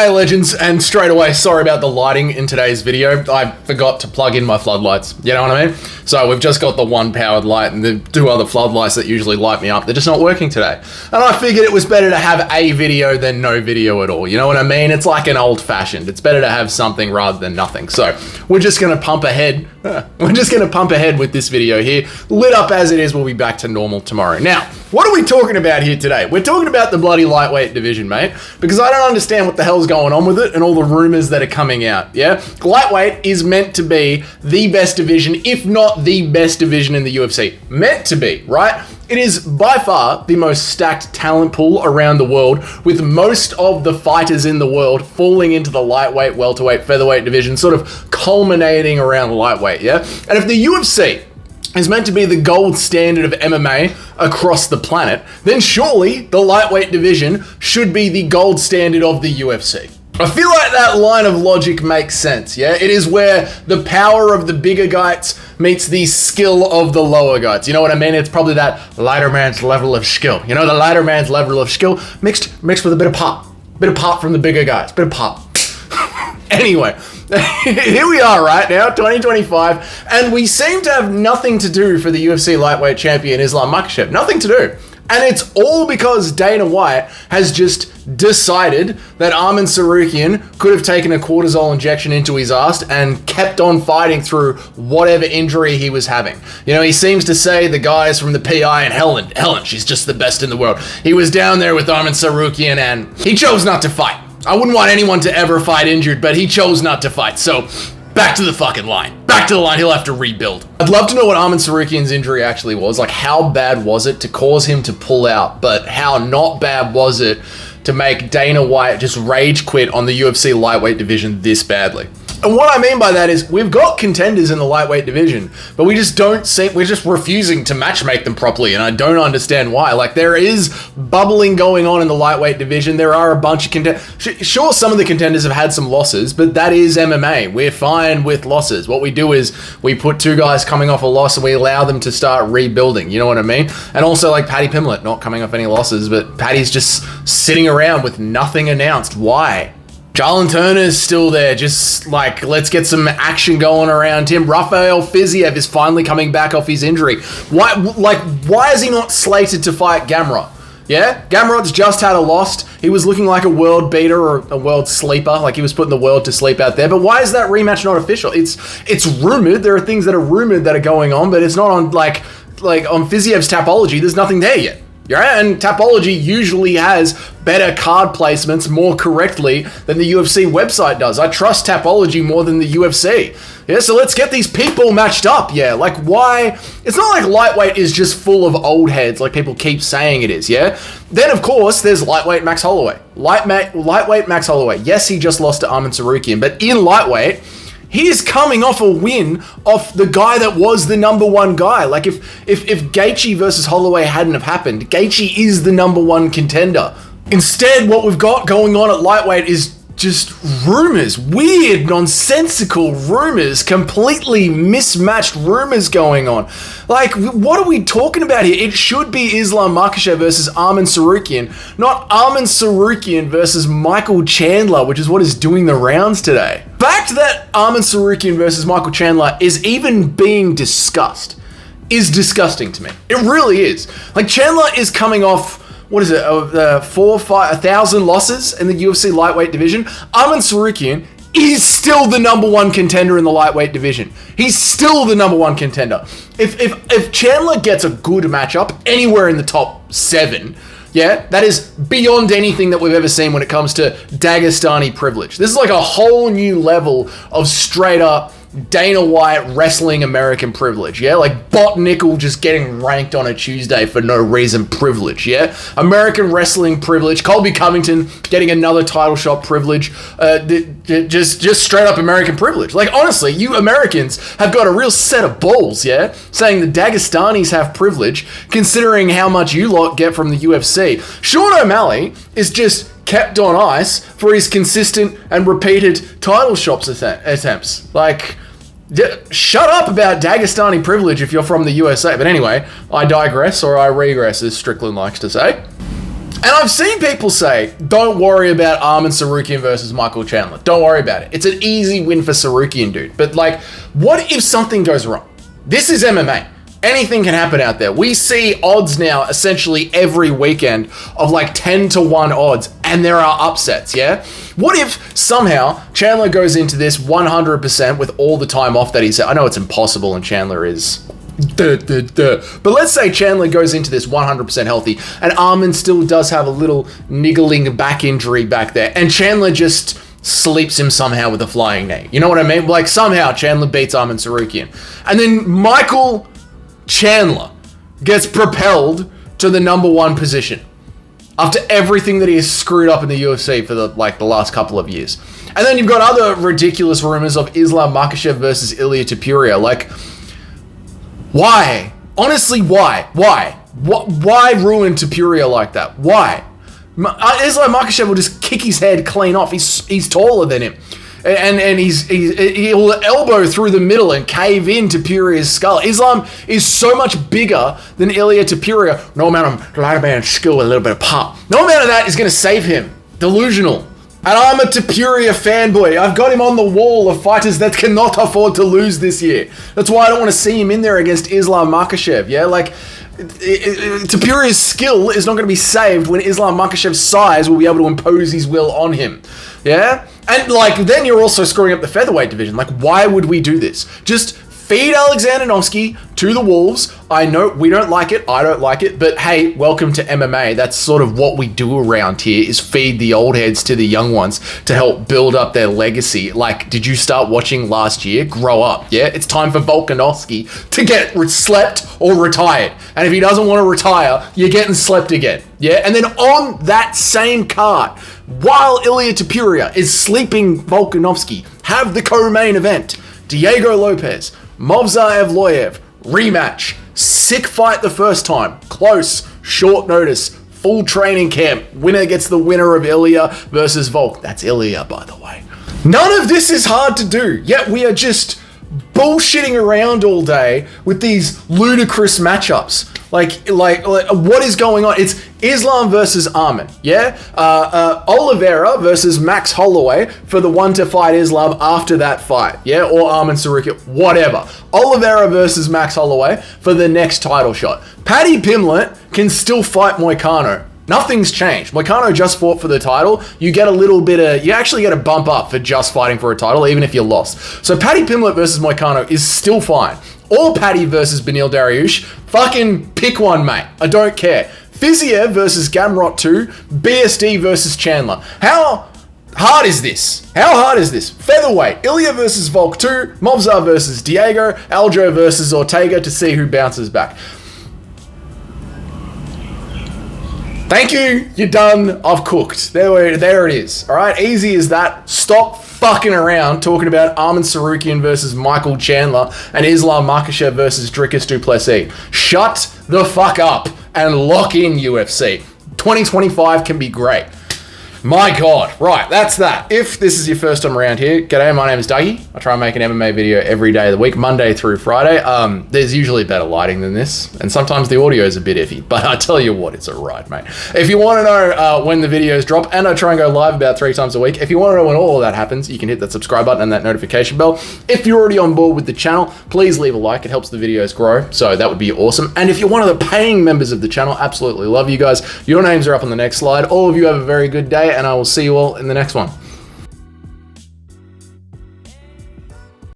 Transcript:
G'day legends, and straight away, sorry about the lighting in today's video. I forgot to plug in my floodlights, you know what I mean? So we've just got the one powered light and the two other floodlights that usually light me up. They're just not working today. And I figured it was better to have a video than no video at all, you know what I mean? It's like an old fashioned. It's better to have something rather than nothing. So we're just gonna pump ahead. We're just gonna pump ahead with this video here. Lit up as it is, we'll be back to normal tomorrow. Now, what are we talking about here today? We're talking about the bloody lightweight division, mate, because I don't understand what the hell's going on with it and all the rumors that are coming out, yeah? Lightweight is meant to be the best division, if not the best division in the UFC. Meant to be, right? It is by far the most stacked talent pool around the world, with most of the fighters in the world falling into the lightweight, welterweight, featherweight division, sort of culminating around lightweight, yeah? And if the UFC is meant to be the gold standard of MMA across the planet, then surely the lightweight division should be the gold standard of the UFC. I feel like that line of logic makes sense, yeah? It is where the power of the bigger guys meets the skill of the lower guys. You know what I mean? It's probably that lighter man's level of skill. You know, the lighter man's level of skill mixed with a bit of pop. Bit of pop from the bigger guys. Bit of pop. Anyway, here we are right now, 2025, and we seem to have nothing to do for the UFC lightweight champion Islam Makhachev. Nothing to do. And it's all because Dana White has just decided that Arman Tsarukyan could have taken a cortisol injection into his ass and kept on fighting through whatever injury he was having. You know, he seems to say the guys from the PI and Helen, she's just the best in the world. He was down there with Arman Tsarukyan and he chose not to fight. I wouldn't want anyone to ever fight injured, but he chose not to fight. So back to the fucking line. Back to the line, he'll have to rebuild. I'd love to know what Arman Tsarukyan's injury actually was. Like, how bad was it to cause him to pull out? But how not bad was it to make Dana White just rage quit on the UFC lightweight division this badly? And what I mean by that is we've got contenders in the lightweight division, but we're just refusing to matchmake them properly, and I don't understand why. Like, there is bubbling going on in the lightweight division. There are a bunch of contenders. Sure, some of the contenders have had some losses, but that is MMA. We're fine with losses. What we do is we put two guys coming off a loss and we allow them to start rebuilding, you know what I mean? And also like Paddy Pimblett, not coming off any losses, but Paddy's just sitting around with nothing announced. Why? Jarlin Turner's still there, just like, let's get some action going around him. Rafael Fiziev is finally coming back off his injury. Why is he not slated to fight Gamrot? Yeah? Gamrot's just had a loss. He was looking like a world beater or a world sleeper, like he was putting the world to sleep out there. But why is that rematch not official? It's rumored. There are things that are rumored that are going on, but it's not on, like on Fiziev's Tapology, there's nothing there yet. Yeah, and Tapology usually has better card placements more correctly than the UFC website does. I trust Tapology more than the UFC. Yeah, so let's get these people matched up. Yeah, like why? It's not like lightweight is just full of old heads like people keep saying it is, yeah? Then, of course, there's lightweight Max Holloway. Lightweight Max Holloway. Yes, he just lost to Arman Tsarukyan, but in lightweight, he is coming off a win off the guy that was the number one guy. Like, if Gaethje versus Holloway hadn't have happened, Gaethje is the number one contender. Instead, what we've got going on at lightweight is just rumors, weird, nonsensical rumors, completely mismatched rumors going on. Like, what are we talking about here? It should be Islam Makhachev versus Arman Tsarukyan, not Arman Tsarukyan versus Michael Chandler, which is what is doing the rounds today. The fact that Arman Tsarukyan versus Michael Chandler is even being discussed is disgusting to me. It really is. Like, Chandler is coming off, what is it, 1,000 losses in the UFC lightweight division. Arman Tsarukyan is still the number one contender in the lightweight division. He's still the number one contender. If Chandler gets a good matchup anywhere in the top 7, yeah, that is beyond anything that we've ever seen when it comes to Dagestani privilege. This is like a whole new level of straight up Dana White wrestling American privilege, yeah? Like Bot Nickel just getting ranked on a Tuesday for no reason privilege, yeah? American wrestling privilege. Colby Covington getting another title shot privilege. Just straight up American privilege. Like, honestly, you Americans have got a real set of balls, yeah? Saying the Dagestanis have privilege, considering how much you lot get from the UFC. Sean O'Malley is just kept on ice for his consistent and repeated title shots attempts. Like, shut up about Dagestani privilege if you're from the USA. But anyway, I digress, or I regress, as Strickland likes to say. And I've seen people say, don't worry about Arman Tsarukyan versus Michael Chandler. Don't worry about it. It's an easy win for Tsarukyan, dude. But like, what if something goes wrong? This is MMA. Anything can happen out there. We see odds now essentially every weekend of like 10-1 odds, and there are upsets, yeah? What if somehow Chandler goes into this 100% with all the time off that he's had? I know it's impossible and Chandler is... But let's say Chandler goes into this 100% healthy and Arman still does have a little niggling back injury back there, and Chandler just sleeps him somehow with a flying knee. You know what I mean? Like somehow Chandler beats Arman Tsarukyan. And then Michael Chandler gets propelled to the #1 position after everything that he has screwed up in the UFC for the last couple of years. And then you've got other ridiculous rumors of Islam Makhachev versus Ilia Topuria. Like, why? Honestly, why? Why ruin Topuria like that? Why? Islam Makhachev will just kick his head clean off. He's taller than him. And he'll elbow through the middle and cave in Topuria's skull. Islam is so much bigger than Ilia Topuria. No amount of light man skill, a little bit of pop. No amount of that is going to save him. Delusional. And I'm a Topuria fanboy. I've got him on the wall of fighters that cannot afford to lose this year. That's why I don't want to see him in there against Islam Makhachev. Yeah, like Topuria's skill is not going to be saved when Islam Makhachev's size will be able to impose his will on him. Yeah, and like then you're also screwing up the featherweight division. Like, why would we do this? Just feed Alexander Noski to the wolves. I know we don't like it. I don't like it. But hey, welcome to MMA. That's sort of what we do around here, is feed the old heads to the young ones to help build up their legacy. Like, did you start watching last year? Grow up. Yeah, it's time for Volkanovski to get slept or retired. And if he doesn't want to retire, you're getting slept again. Yeah, and then on that same card, while Ilia Topuria is sleeping Volkanovski, have the co-main event. Diego Lopez, Movsar Evloev, rematch. Sick fight the first time. Close, short notice, full training camp. Winner gets the winner of Ilia versus Volk. That's Ilia, by the way. None of this is hard to do, yet we are just bullshitting around all day with these ludicrous matchups. Like what is going on? It's Islam versus Arman, yeah? Oliveira versus Max Holloway for the one to fight Islam after that fight, yeah? Or Arman Tsarukyan, whatever. Oliveira versus Max Holloway for the next title shot. Paddy Pimblett can still fight Moicano. Nothing's changed. Moicano just fought for the title. You get a little bit of, you actually get a bump up for just fighting for a title, even if you lost. So Paddy Pimblett versus Moicano is still fine. Or Paddy versus Beneil Dariush. Fucking pick one, mate. I don't care. Fiziev versus Gamrot 2. BSD versus Chandler. How hard is this? How hard is this? Featherweight. Ilia versus Volk 2. Movsar versus Diego. Aljo versus Ortega to see who bounces back. Thank you. You're done. I've cooked. There it is. All right. Easy as that. Stop fucking around talking about Arman Tsarukyan versus Michael Chandler and Islam Makhachev versus Dricus du Plessis. Shut the fuck up and lock in UFC. 2025 can be great. My God. Right, that's that. If this is your first time around here, g'day, my name is Dougie. I try and make an MMA video every day of the week, Monday through Friday. There's usually better lighting than this, and sometimes the audio is a bit iffy, but I tell you what, it's alright, mate. If you want to know when the videos drop, and I try and go live about 3 times a week, if you want to know when all of that happens, you can hit that subscribe button and that notification bell. If you're already on board with the channel, please leave a like. It helps the videos grow, so that would be awesome. And if you're one of the paying members of the channel, absolutely love you guys. Your names are up on the next slide. All of you have a very good day, and I will see you all in the next one.